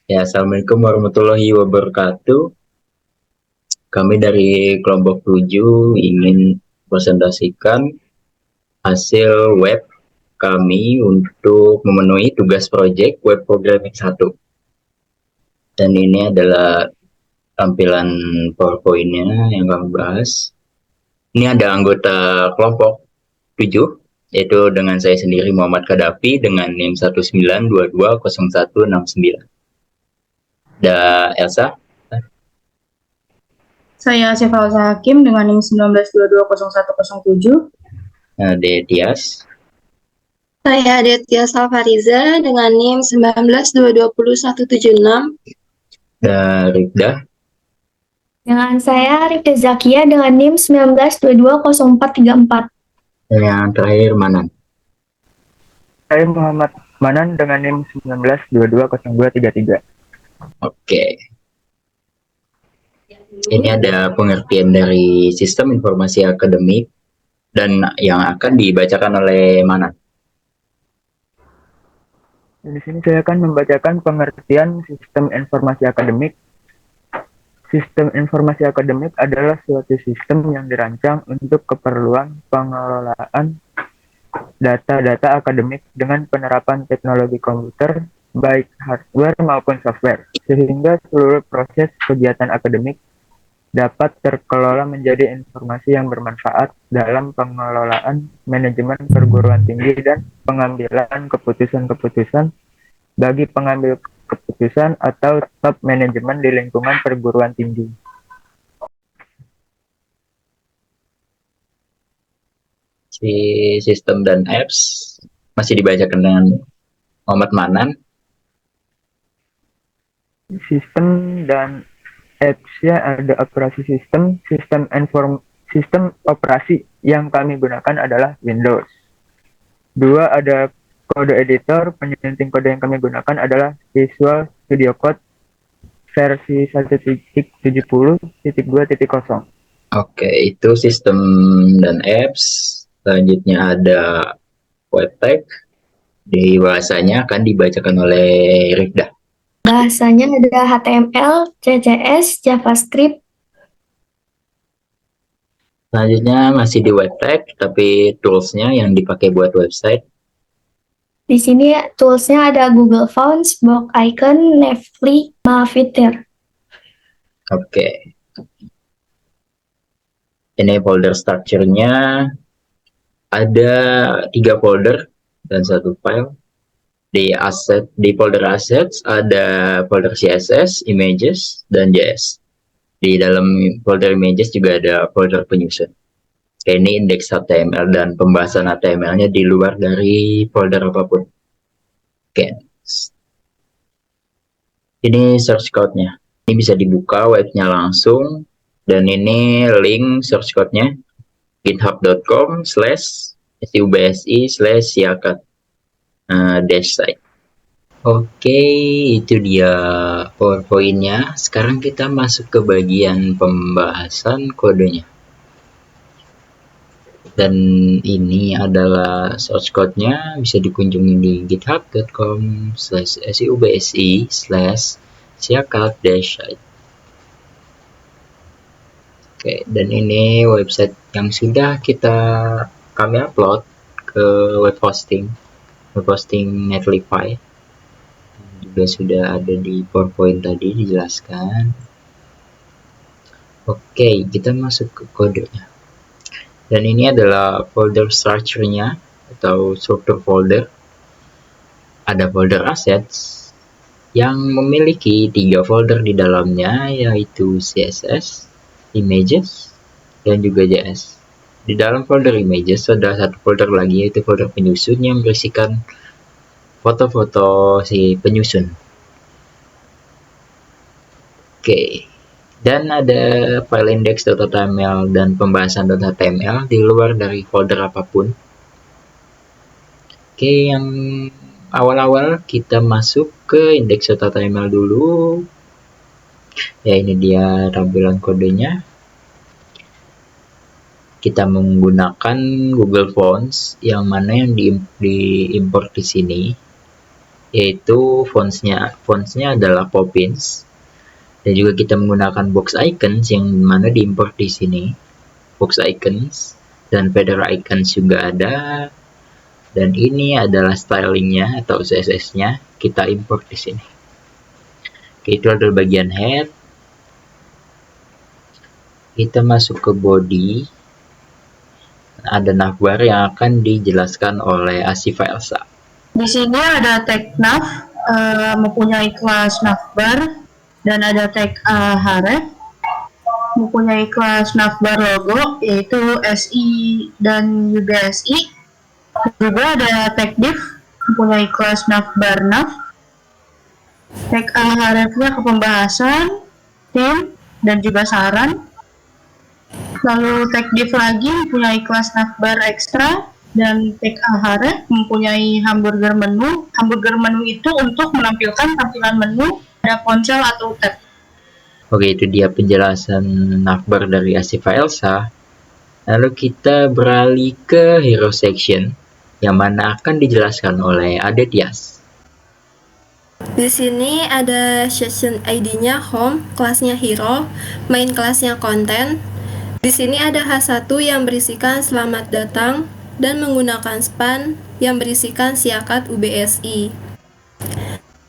Ya, Assalamualaikum warahmatullahi wabarakatuh. Kami dari kelompok 7 ingin presentasikan hasil web kami untuk memenuhi tugas proyek web programming 1. Dan ini adalah tampilan PowerPoint-nya yang kami bahas. Ini ada anggota kelompok 7, yaitu dengan saya sendiri Muhammad Kadafi dengan NIM 1922019. Ada Elsa, Saya Syifa Hakim dengan NIM 19220107. ada Tias, Saya Aditya Salfariza dengan NIM 19220176. dan Rifda. Dengan saya Rifda Zakia dengan NIM 19220434. Dan yang terakhir Manan. Saya Muhammad Manan dengan NIM 19220233. Oke. Ini ada pengertian dari sistem informasi akademik dan yang akan dibacakan oleh Manan. Di sini saya akan membacakan pengertian sistem informasi akademik. Sistem informasi akademik adalah suatu sistem yang dirancang untuk keperluan pengelolaan data-data akademik dengan penerapan teknologi komputer, baik hardware maupun software, sehingga seluruh proses kegiatan akademik dapat terkelola menjadi informasi yang bermanfaat dalam pengelolaan manajemen perguruan tinggi dan pengambilan keputusan-keputusan bagi pengambil keputusan atau top manajemen di lingkungan perguruan tinggi. Si sistem dan apps masih dibacakan dengan Muhammad Manan. Sistem dan apps-nya ada operasi sistem, sistem operasi yang kami gunakan adalah Windows. 2 ada kode editor, penyunting kode yang kami gunakan adalah Visual Studio Code versi 1.70.2.0. Oke, itu sistem dan apps. Selanjutnya ada webpack. Di bahasanya akan dibacakan oleh Rifda. Bahasanya ada HTML, CSS, JavaScript. Selanjutnya masih di webpack, tapi toolsnya yang dipakai buat website. Di sini toolsnya ada Google Fonts, Box Icon, Netflix, Fitter. Oke. Ini folder structure-nya ada 3 folder dan 1 file. Di folder assets ada folder CSS, images, dan JS. Di dalam folder images juga ada folder penyusun. Oke, ini indeks HTML dan pembahasan HTML-nya di luar dari folder apapun. Oke. Ini source code-nya. Ini bisa dibuka webnya langsung. Dan ini link source code-nya github.com/subsi/siakat dash site. Oke, itu dia PowerPoint-nya. Sekarang kita masuk ke bagian pembahasan kodenya. Dan ini adalah source code-nya, bisa dikunjungi di github.com/subsi/siakat-site. Oke, dan ini website yang sudah kami upload ke web hosting Netlify. Juga sudah ada di PowerPoint tadi dijelaskan. Oke, kita masuk ke kodenya. Dan ini adalah folder structure-nya atau struktur folder. Ada folder assets yang memiliki 3 folder di dalamnya, yaitu CSS, images, dan juga JS. Di dalam folder images ada satu folder lagi, yaitu folder penyusun yang berisikan foto-foto si penyusun. Oke. Dan ada file index.html dan pembahasan.html di luar dari folder apapun. Oke, yang awal-awal kita masuk ke index.html dulu. Ya, ini dia tampilan kodenya. Kita menggunakan Google Fonts yang mana yang diimport di sini. yaitu fontsnya adalah Poppins, dan juga kita menggunakan box icons yang mana diimport di sini, box icons, dan feather icons juga ada, dan ini adalah stylingnya atau CSS-nya kita import di sini. Oke, itu adalah bagian head. Kita masuk ke body. Ada navbar yang akan dijelaskan oleh Asifa Elsa. Di sini ada tag nav, mempunyai kelas navbar, dan ada tag href, mempunyai kelas navbar logo, yaitu SI dan juga SI. Juga ada tag div, mempunyai kelas navbar nav. Tag href-nya ke pembahasan, theme, dan juga saran. Lalu tag div lagi mempunyai kelas navbar extra, dan tag href mempunyai hamburger menu. Hamburger menu itu untuk menampilkan tampilan menu pada ponsel atau tab. Oke, itu dia penjelasan navbar dari Asifa Elsa. Lalu kita beralih ke hero section, yang mana akan dijelaskan oleh Adetyas. Di sini ada session ID-nya home, kelasnya hero, main kelasnya content. Di sini ada H1 yang berisikan selamat datang dan menggunakan span yang berisikan siakat UBSI.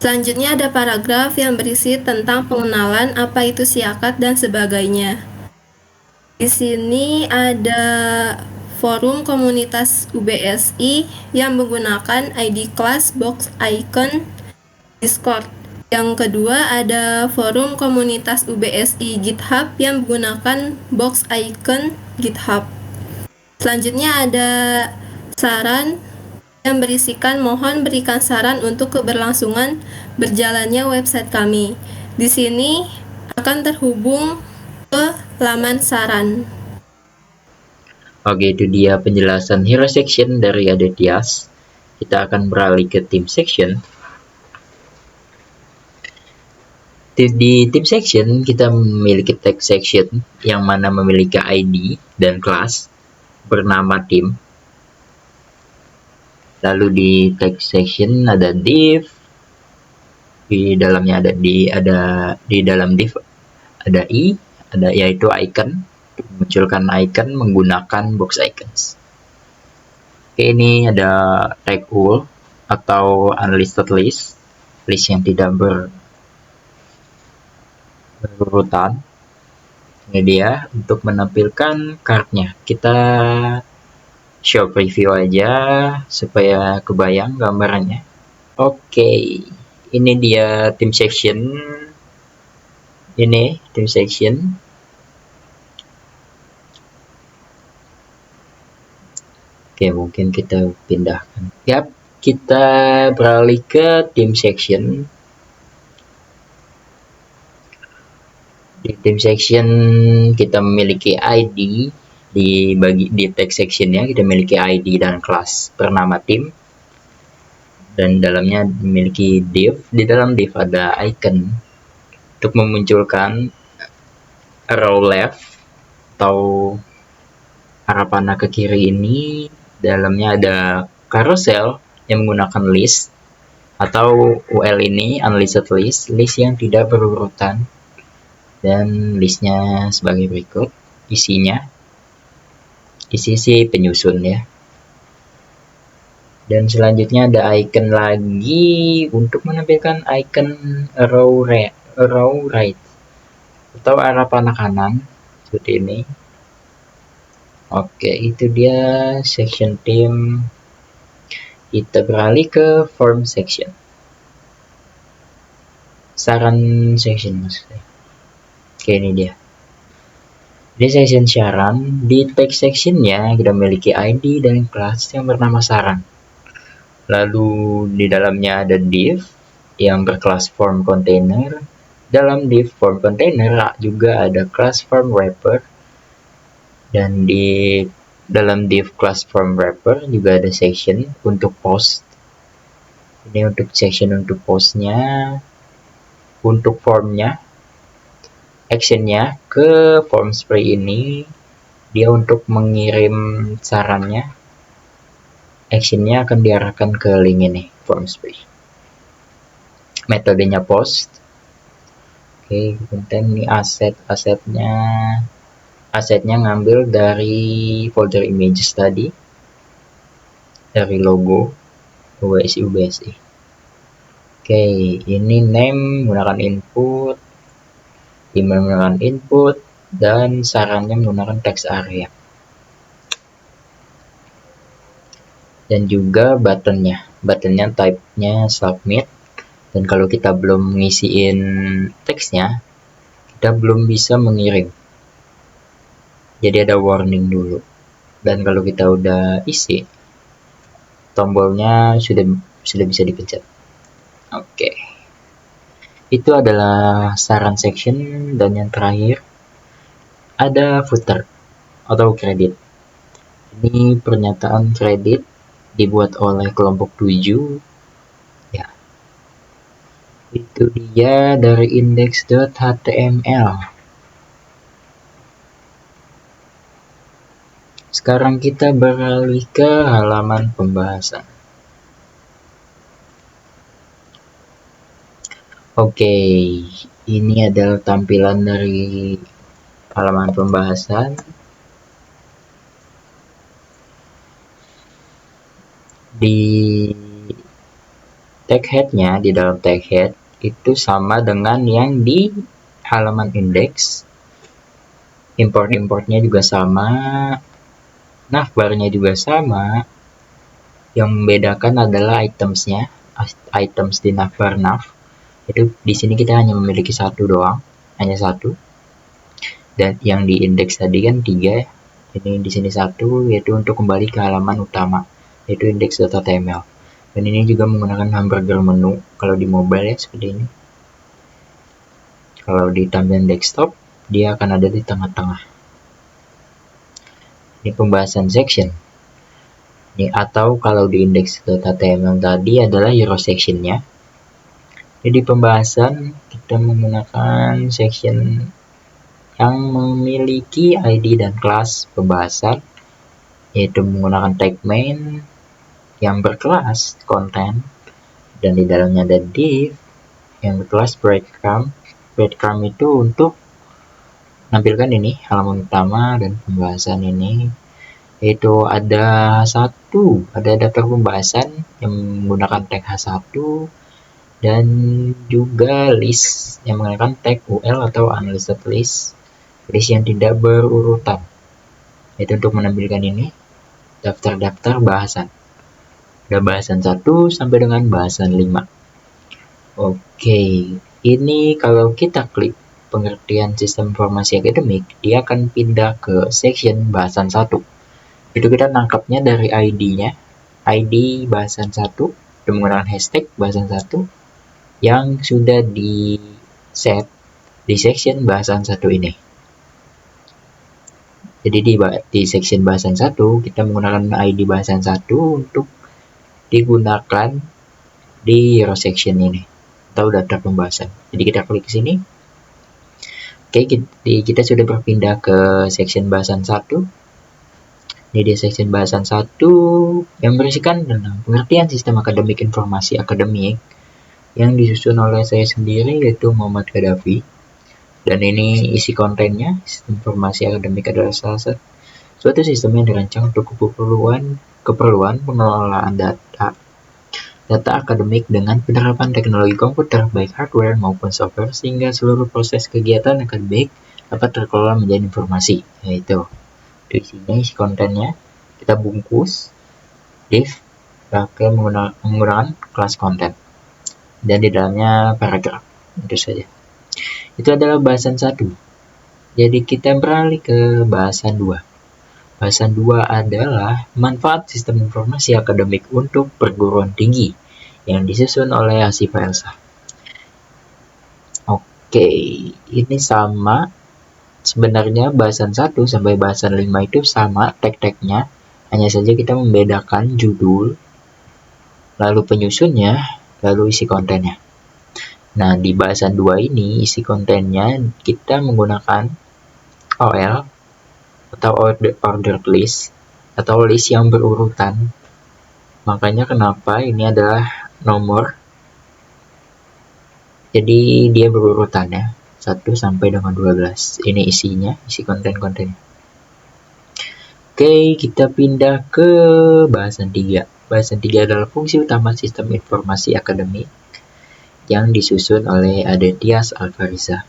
Selanjutnya ada paragraf yang berisi tentang pengenalan apa itu siakat dan sebagainya. Di sini ada forum komunitas UBSI yang menggunakan ID class box icon Discord. Yang kedua ada forum komunitas UBSI GitHub yang menggunakan box icon GitHub. Selanjutnya ada saran yang berisikan mohon berikan saran untuk keberlangsungan berjalannya website kami. Di sini akan terhubung ke laman saran. Oke, itu dia penjelasan hero section dari Adetyas. Kita akan beralih ke team section. Di team section kita memiliki tag section yang mana memiliki ID dan kelas bernama tim. Lalu di tag section ada div, di dalamnya ada di dalam div ada yaitu icon, munculkan icon menggunakan box icons. Oke, ini ada tag all atau unlisted list yang tidak berurutan. Ini dia untuk menampilkan cardnya. Kita show preview aja supaya kebayang gambarannya. Oke, ini dia team section. Ini team section. Oke, mungkin kita pindahkan. Yap, kita beralih ke team section. Di team section kita memiliki ID, di tag sectionnya kita memiliki ID dan kelas bernama tim, dan dalamnya memiliki div. Di dalam div ada icon untuk memunculkan arrow left atau arah panah ke kiri. Ini dalamnya ada carousel yang menggunakan list, atau UL ini unlisted list yang tidak berurutan. Dan listnya sebagai berikut isinya. Isi penyusun ya. Dan selanjutnya ada icon lagi untuk menampilkan icon arrow right atau arah panah kanan seperti ini. Oke, itu dia section team. Kita beralih ke form section. Saran section maksudnya. Oke, ini dia. Di section saran, di tag sectionnya kita memiliki ID dan kelas yang bernama saran. Lalu di dalamnya ada div yang berkelas form container. Dalam div form container juga ada kelas form wrapper. Dan di dalam div class form wrapper juga ada section untuk post. Ini untuk section untuk postnya, untuk formnya. Actionnya ke form spray ini dia untuk mengirim sarannya. Actionnya akan diarahkan ke link ini, form spray. metodenya post. Oke, konten ini asetnya ngambil dari folder images tadi, dari logo UBSI. Oke, ini name menggunakan input, email menggunakan input, dan sarannya menggunakan text area. Dan juga buttonnya type-nya submit. Dan kalau kita belum ngisiin teksnya, kita belum bisa mengirim. Jadi ada warning dulu. Dan kalau kita udah isi, tombolnya sudah bisa dipencet. Oke. Itu adalah saran section, dan yang terakhir ada footer atau kredit. Ini pernyataan kredit dibuat oleh kelompok 7. Ya. Itu dia dari index.html. Sekarang kita beralih ke halaman pembahasan. Oke, ini adalah tampilan dari halaman pembahasan. Di tag head-nya, di dalam tag head itu sama dengan yang di halaman index. Import-importnya juga sama, navbarnya juga sama. Yang membedakan adalah itemsnya, items di navbar nav. Itu di sini kita hanya memiliki satu doang, hanya satu. Dan yang di index tadi kan 3, ini di sini 1, yaitu untuk kembali ke halaman utama, yaitu index.html. Dan ini juga menggunakan hamburger menu kalau di mobile ya, seperti ini. Kalau di tampilan desktop, dia akan ada di tengah-tengah. Ini pembahasan section. Ini, atau kalau di index.html tadi adalah hero sectionnya. Jadi pembahasan kita menggunakan section yang memiliki ID dan kelas pembahasan, yaitu menggunakan tag main yang berkelas content, dan di dalamnya ada div yang berkelas breadcrumb. Breadcrumb itu untuk menampilkan ini halaman utama dan pembahasan ini, yaitu ada daftar pembahasan yang menggunakan tag H1, dan juga list yang menggunakan tag UL atau unlisted list yang tidak berurutan, yaitu untuk menampilkan ini daftar-daftar bahasan. Ada bahasan 1 sampai dengan bahasan 5. Oke, ini kalau kita klik pengertian sistem informasi akademik, dia akan pindah ke section bahasan 1. Itu kita nangkapnya dari ID-nya, ID bahasan 1, dan menggunakan hashtag bahasan 1 yang sudah di set di section bahasan 1 ini. Jadi di section bahasan 1 kita menggunakan ID bahasan 1 untuk digunakan di hero section ini atau daftar pembahasan. Jadi kita klik sini. Oke, kita sudah berpindah ke section bahasan 1. Ini di section bahasan 1 yang berisikan tentang pengertian sistem akademik informasi akademik yang disusun oleh saya sendiri, yaitu Muhammad Gaddafi. Dan ini isi kontennya. Sistem informasi akademik adalah suatu sistem yang dirancang untuk keperluan pengelolaan data akademik dengan penerapan teknologi komputer, baik hardware maupun software, sehingga seluruh proses kegiatan akademik dapat terkelola menjadi informasi. Yaitu di sini isi kontennya kita bungkus div pakai menggunakan kelas konten, dan di dalamnya paragraf. Itu saja. Itu adalah bahasan 1. Jadi kita beralih ke bahasan 2. Bahasan 2 adalah manfaat sistem informasi akademik untuk perguruan tinggi yang disusun oleh Hasifa Elsa. Oke, ini sama. Sebenarnya bahasan 1 sampai bahasan 5 itu sama tag-tagnya, hanya saja kita membedakan judul, lalu penyusunnya, lalu isi kontennya. Nah, di bahasan 2 ini isi kontennya kita menggunakan OL atau ordered list atau list yang berurutan. Makanya kenapa ini adalah nomor Jadi dia berurutan ya, 1 sampai dengan 12. Ini isinya, isi konten-kontennya. Oke, kita pindah ke bahasan 3. Bahasan 3 adalah fungsi utama sistem informasi akademik yang disusun oleh Aditya Alfariza.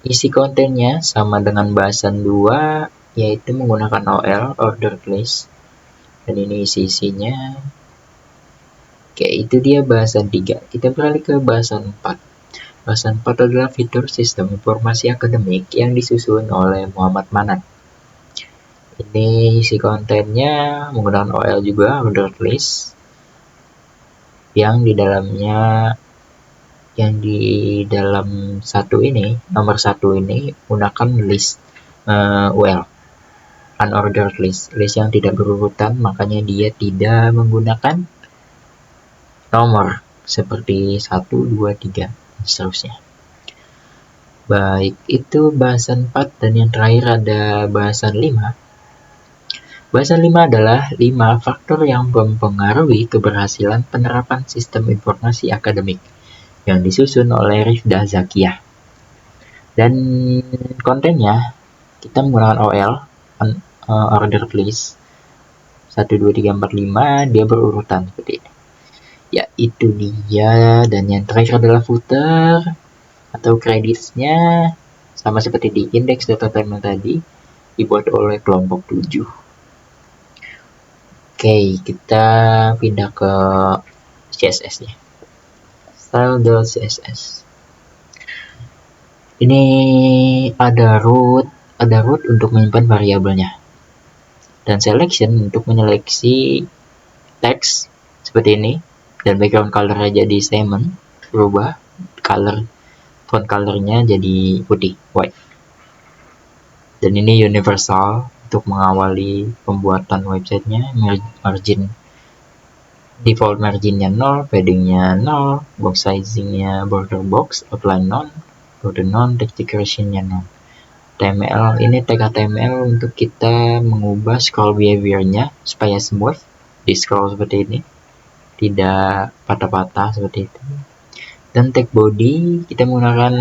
Isi kontennya sama dengan bahasan 2, yaitu menggunakan OL, order list. Dan ini isi-isinya. Oke, itu dia bahasan 3. Kita beralih ke bahasan 4. Bahasan 4 adalah fitur sistem informasi akademik yang disusun oleh Muhammad Manan. Ini isi kontennya menggunakan OL juga, order list. Yang di dalam satu ini, nomor 1 ini menggunakan list UL, unordered list yang tidak berurutan, makanya dia tidak menggunakan nomor seperti 1, 2, 3 seterusnya. Baik, itu bahasan 4, dan yang terakhir ada bahasan 5. Bahasan 5 adalah 5 faktor yang mempengaruhi keberhasilan penerapan sistem informasi akademik yang disusun oleh Rifda Zakiyah. Dan kontennya kita menggunakan OL, order list 1, 2, 3, 4, 5, dia berurutan seperti ini. Ya, itu dia. Dan yang terakhir adalah footer atau creditsnya, sama seperti di index data table tadi, dibuat oleh kelompok 7. Oke, kita pindah ke CSS nya. Style.css. Ini ada root untuk menyimpan variabelnya, dan selection untuk menyeleksi teks seperti ini. Dan background color-nya jadi salmon, berubah font color-nya jadi putih, white. Dan ini universal untuk mengawali pembuatan websitenya. Margin default marginnya 0, paddingnya 0, box sizingnya border box, outline none, border none, text decorationnya 0. HTML, ini tag HTML untuk kita mengubah scroll behavior-nya supaya smooth di scroll seperti ini, tidak patah-patah seperti itu. Dan tag body kita menggunakan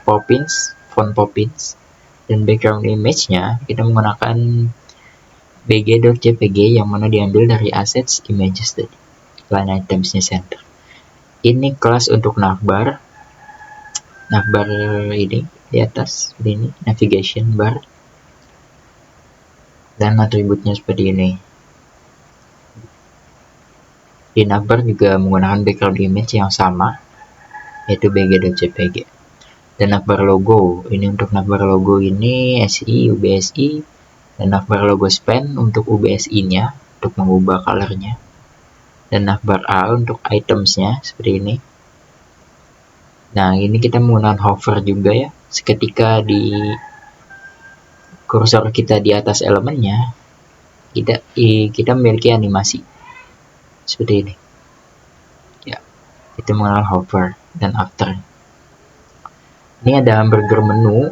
font Poppins. Dan background image-nya kita menggunakan bg.jpg yang mana diambil dari assets images tadi, line items-nya center. Ini kelas untuk navbar ini di atas ini, navigation bar, dan atributnya seperti ini. Di navbar juga menggunakan background image yang sama, yaitu bg.jpg. Dan navbar logo, ini untuk navbar logo ini SI, UBSI, dan navbar logo span untuk UBSI-nya untuk mengubah color-nya. Dan navbar A untuk items-nya seperti ini. Nah, ini kita menggunakan hover juga ya. Seketika di kursor kita di atas elemennya, kita memiliki animasi seperti ini. Ya, itu menggunakan hover dan after. Ini ada hamburger menu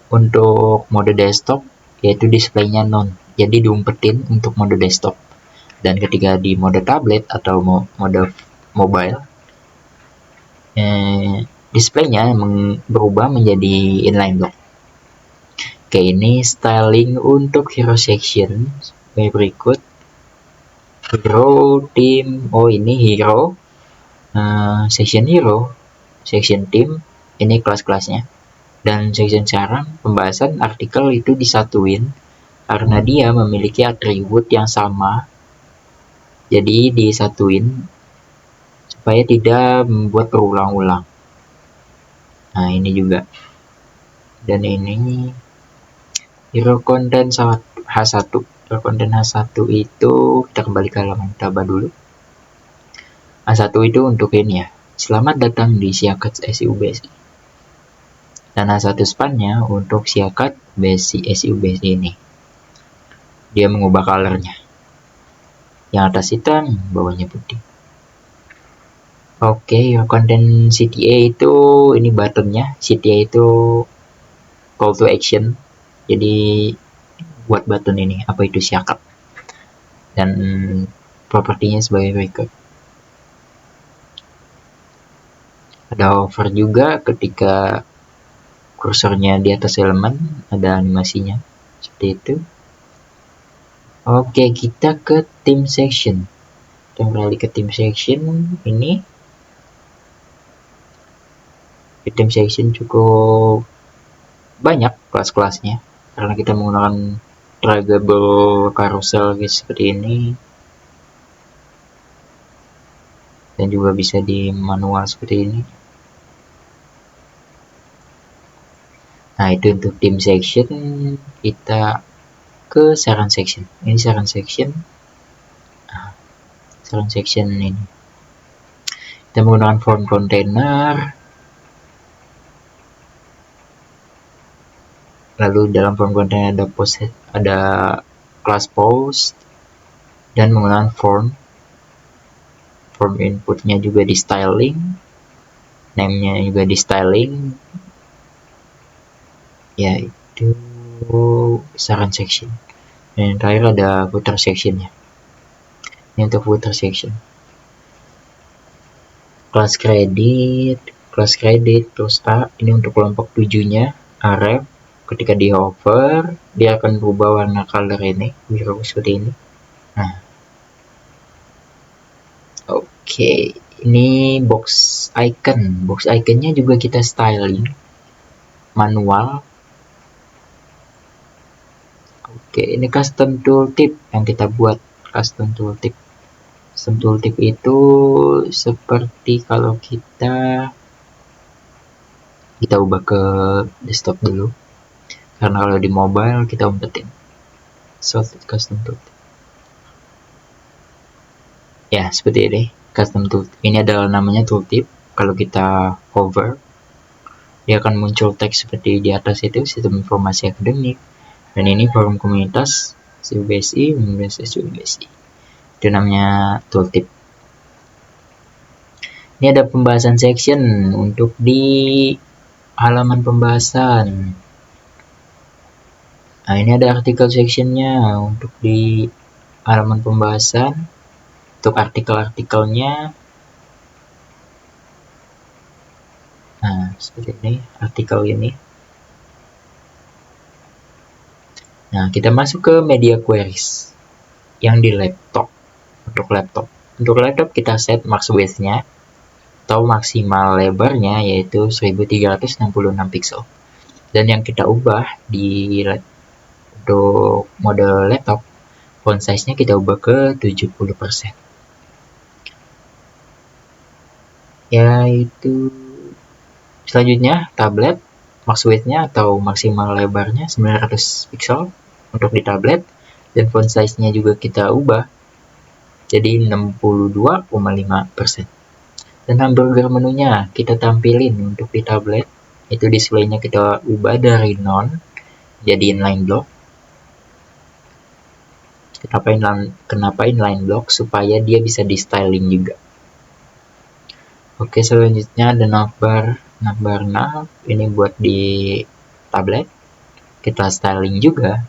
untuk mode desktop, yaitu displaynya none, jadi diumpetin untuk mode desktop. Dan ketika di mode tablet atau mode mobile, displaynya berubah menjadi inline block. Oke, ini styling untuk hero section sebagai berikut. Hero team, ini hero, section hero, section team, ini kelas-kelasnya. Dan section saran, pembahasan artikel itu disatuin karena dia memiliki atribut yang sama, jadi disatuin supaya tidak membuat berulang-ulang. Nah, ini juga. Dan ini hero content H1. Hero content H1 itu kita kembali ke halaman tabah dulu. H1 itu untuk ini ya. Selamat datang di Siakat SIUBSI. Dan H1 span-nya untuk Siakat SIUBSI ini. Dia mengubah color-nya. Yang atas hitam, bawahnya putih. Oke, konten CTA itu ini buttonnya. CTA itu call to action. Jadi buat button ini, apa itu Siakat. Dan propertinya sebagai berikut. Ada hover juga ketika kursornya di atas elemen, ada animasinya seperti itu. Oke, kita ke theme section. Kita beralih ke theme section. Ini di theme section cukup banyak kelas-kelasnya karena kita menggunakan draggable carousel seperti ini, dan juga bisa di manual seperti ini. Nah, itu untuk theme section. Kita ke saran section. Ini saran section. Nah, saran section ini kita menggunakan form container. Lalu dalam form container ada post, ada class post, dan menggunakan form inputnya juga di styling, name-nya juga di styling. Ya, itu saran section. Dan yang terakhir ada footer sectionnya. Ini untuk footer section. Class credit terus ini untuk kelompok 7-nya array. Ketika di hover, dia akan berubah warna color ini, biru seperti ini. Nah, oke, ini box iconnya juga kita styling manual. Oke, ini custom tooltip yang kita buat. Custom tooltip itu seperti kalau kita ubah ke desktop dulu, karena kalau di mobile kita umpetin custom tooltip. Ya, seperti ini custom tooltip. Ini adalah namanya tooltip. Kalau kita hover, dia akan muncul teks seperti di atas itu, sistem informasi akademik. Dan ini forum komunitas SUBSI, Universitas SUBSI. Itu namanya tooltip. Ini ada pembahasan section untuk di halaman pembahasan. Nah, ini ada artikel sectionnya untuk di halaman pembahasan. Untuk artikel-artikelnya, nah seperti ini artikel ini. Nah, kita masuk ke media queries yang di laptop. Untuk laptop kita set max width-nya atau maksimal lebarnya yaitu 1366 pixel. Dan yang kita ubah untuk model laptop, font size-nya kita ubah ke 70%. Yaitu selanjutnya tablet, max width-nya atau maksimal lebarnya 900 pixel untuk di tablet, dan font size-nya juga kita ubah jadi 62,5%. Dan hamburger menunya kita tampilin untuk di tablet, itu display-nya kita ubah dari none jadi inline block. Kenapa inline block? Supaya dia bisa di styling juga. Oke, selanjutnya ada navbar nav. Ini buat di tablet. Kita styling juga.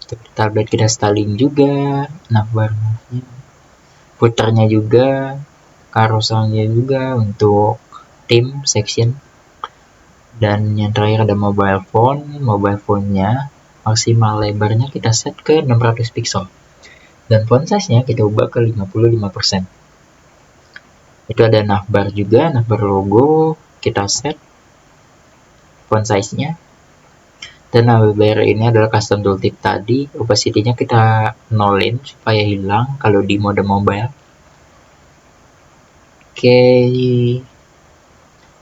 Untuk di tablet kita styling juga navbar-nya. Footernya juga, carouselnya juga untuk theme section. Dan yang terakhir ada mobile phone-nya maksimal lebarnya kita set ke 600 pixel. Dan font size-nya kita ubah ke 55%. Itu ada navbar juga, navbar logo, kita set font size-nya. Dan navbar ini adalah custom tooltip tadi, opacity-nya kita nolin supaya hilang kalau di mode mobile. Oke,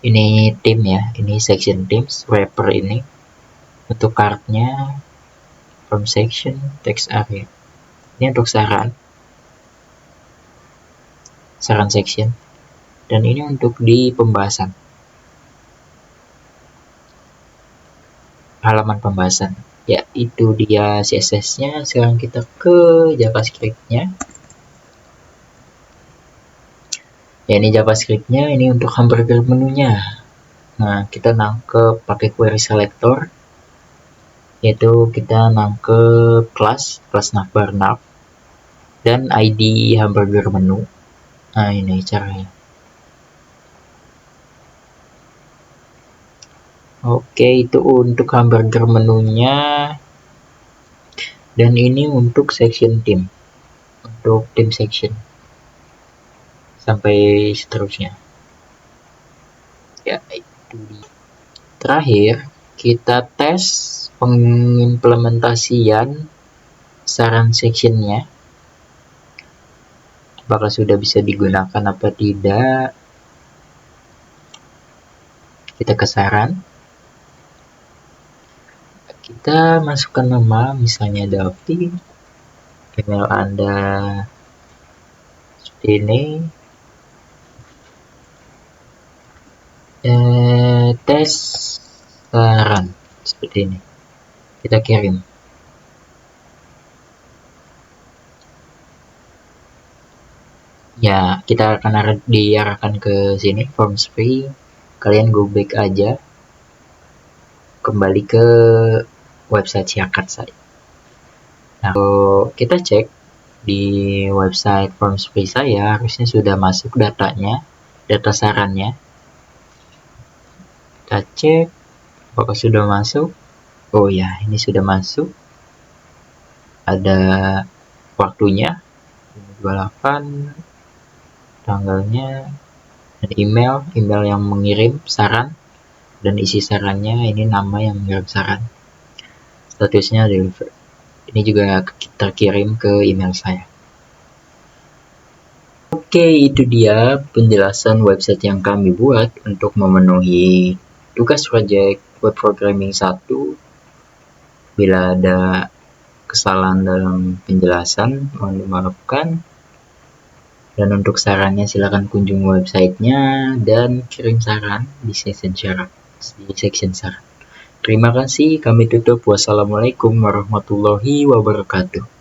ini theme ya, ini section themes, wrapper ini. Untuk card-nya, from section, text area. Ini untuk saran section. Dan ini untuk di pembahasan, halaman pembahasan. Ya, itu dia CSS-nya. Sekarang kita ke JavaScript-nya. Ya, ini JavaScript-nya, ini untuk hamburger menunya. Nah, kita nangkep pakai query selector, yaitu kita nangkep kelas navbar nav dan ID hamburger menu. Nah, ini caranya. Oke, itu untuk hamburger menunya. Dan ini untuk section tim. Untuk tim section. Sampai seterusnya. Ya, itu dia. Terakhir, kita tes pengimplementasian saran sectionnya. Apakah sudah bisa digunakan apa tidak? Kita ke saran. Kita masukkan nama, misalnya Davi. Email Anda seperti ini. Tes saran seperti ini. Kita kirim. Ya, kita akan diarahkan ke sini, forms free. Kalian go back aja. Kembali ke website Siakat saya. Nah, kalau kita cek di website forms free saya, harusnya sudah masuk datanya, data sarannya. Kita cek apakah sudah masuk. Oh ya, ini sudah masuk. Ada waktunya 28, tanggalnya, dan email yang mengirim saran, dan isi sarannya ini nama yang mengirim saran. Statusnya deliver. Ini juga terkirim ke email saya. Oke, itu dia penjelasan website yang kami buat untuk memenuhi tugas proyek web programming 1. Bila ada kesalahan dalam penjelasan, mohon dimaafkan. Dan untuk sarannya silakan kunjungi websitenya dan kirim saran di section saran. Terima kasih, kami tutup. Wassalamualaikum warahmatullahi wabarakatuh.